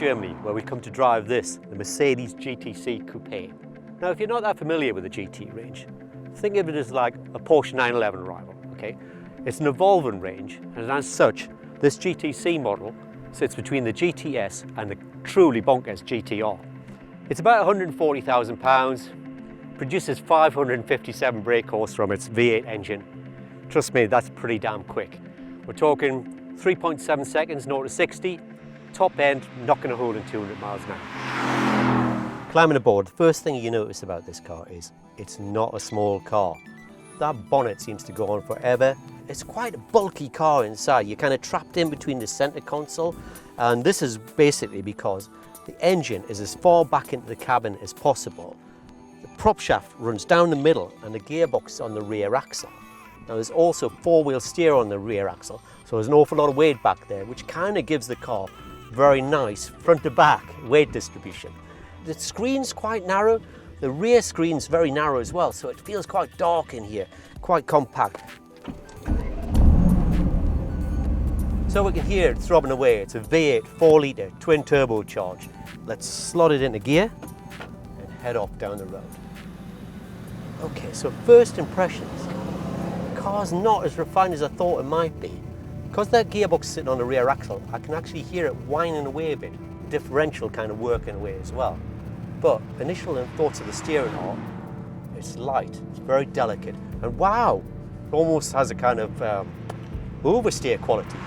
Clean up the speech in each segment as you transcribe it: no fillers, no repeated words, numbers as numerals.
Germany, where we come to drive this, the Mercedes GT C Coupe. Now, if you're not that familiar with the GT range, think of it as like a Porsche 911 rival, okay? It's an evolving range, and as such, this GTC model sits between the GTS and the truly bonkers GTR. It's about £140,000, produces 557 brake horse from its V8 engine. Trust me, that's pretty damn quick. We're talking 3.7 seconds, 0 to 60, top end, not going to hold in 200 miles an hour. Climbing aboard, the first thing you notice about this car is it's not a small car. That bonnet seems to go on forever. It's quite a bulky car inside. You're kind of trapped in between the center console, and this is basically because the engine is as far back into the cabin as possible. The prop shaft runs down the middle and the gearbox is on the rear axle. Now there's also four-wheel steer on the rear axle, so there's an awful lot of weight back there, which kind of gives the car very nice front to back weight distribution. The screen's quite narrow. The rear screen's very narrow as well, so it feels quite dark in here, quite compact. So we can hear it throbbing away. It's a V8 4-litre twin turbocharged. Let's slot it into gear and head off down the road. Okay, so first impressions. The car's not as refined as I thought it might be. Because that gearbox is sitting on the rear axle, I can actually hear it whining away a bit. Differential kind of working away as well. But initial thoughts of the steering are, it's light, it's very delicate, and wow, it almost has a kind of oversteer quality.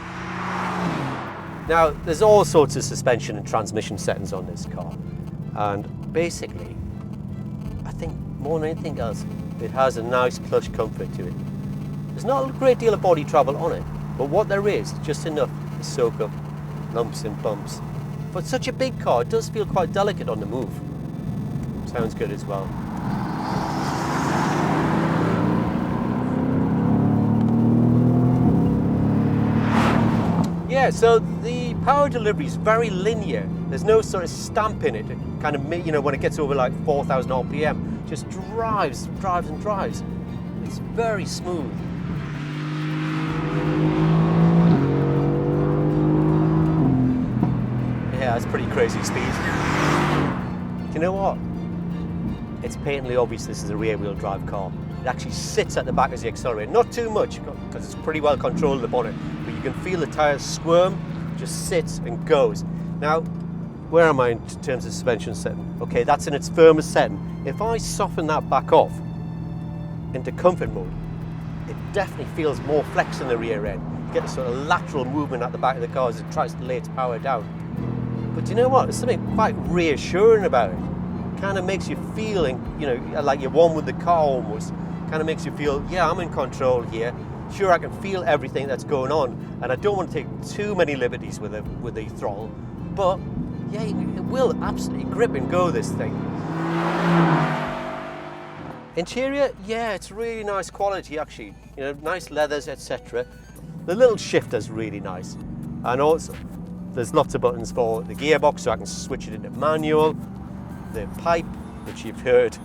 Now, there's all sorts of suspension and transmission settings on this car, and basically, I think more than anything else, it has a nice plush comfort to it. There's not a great deal of body travel on it, but what there is, just enough to soak up lumps and bumps. For such a big car, it does feel quite delicate on the move. Sounds good as well. Yeah, so the power delivery is very linear. There's no sort of stamp in it. It kind of, you know, when it gets over like 4,000 RPM, just drives and drives. It's very smooth. Yeah, that's pretty crazy speed. Do you know what? It's patently obvious this is a rear-wheel drive car. It actually sits at the back as the accelerator. Not too much, because it's pretty well controlled, the bonnet, but you can feel the tyres squirm, just sits and goes. Now, where am I in terms of suspension setting? Okay, that's in its firmest setting. If I soften that back off into comfort mode, it definitely feels more flex in the rear end. You get a sort of lateral movement at the back of the car as it tries to lay its power down. But you know what? There's something quite reassuring about it. Kind of makes you feel, you know, like you're one with the car almost. Kind of makes you feel, yeah, I'm in control here. Sure, I can feel everything that's going on, and I don't want to take too many liberties with the throttle. But yeah, it will absolutely grip and go, this thing. Interior, yeah, it's really nice quality actually. You know, nice leathers, etc. The little shifter's really nice, and also there's lots of buttons for the gearbox, so I can switch it into manual. The pipe, which you've heard,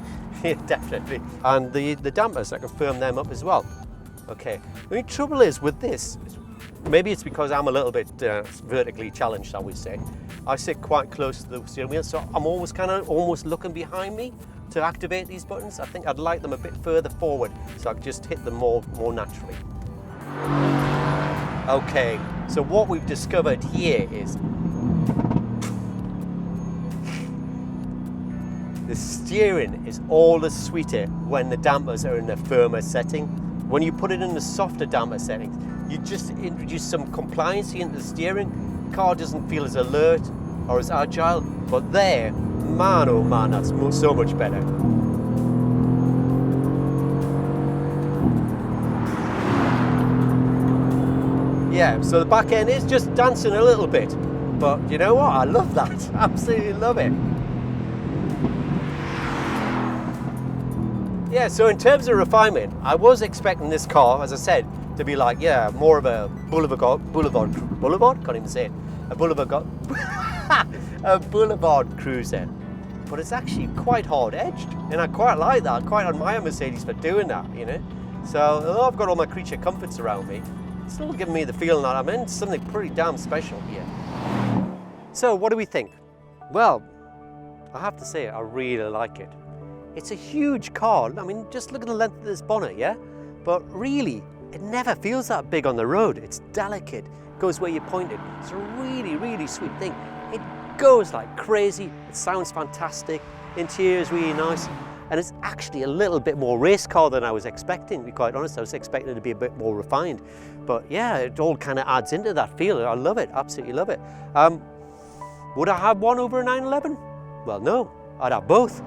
definitely, and the dampers, I can firm them up as well. Okay, the only trouble is with this, maybe it's because I'm a little bit vertically challenged, I would say. I sit quite close to the steering wheel, so I'm always almost looking behind me to activate these buttons. I think I'd like them a bit further forward, so I can just hit them more naturally. Okay, so what we've discovered here is the steering is all the sweeter when the dampers are in the firmer setting. When you put it in the softer damper settings, you just introduce some compliancy into the steering. The car doesn't feel as alert or as agile, but there, man oh man, that's so much better. Yeah, so the back end is just dancing a little bit, but you know what? I love that. Absolutely love it. Yeah, so in terms of refinement, I was expecting this car, as I said, to be like, yeah, more of a boulevard, can't even say it, a boulevard cruiser. But it's actually quite hard edged, and I quite like that. I quite admire Mercedes for doing that, you know. So, although I've got all my creature comforts around me, it's still giving me the feeling that I'm in something pretty damn special here. So, what do we think? Well, I have to say, I really like it. It's a huge car. I mean, just look at the length of this bonnet, yeah? But really, it never feels that big on the road. It's delicate, goes where you point it. It's a really, really sweet thing. It goes like crazy. It sounds fantastic. Interior is really nice. And it's actually a little bit more race car than I was expecting, to be quite honest. I was expecting it to be a bit more refined. But yeah, it all kind of adds into that feel. I love it, absolutely love it. Would I have one over a 911? Well, no, I'd have both.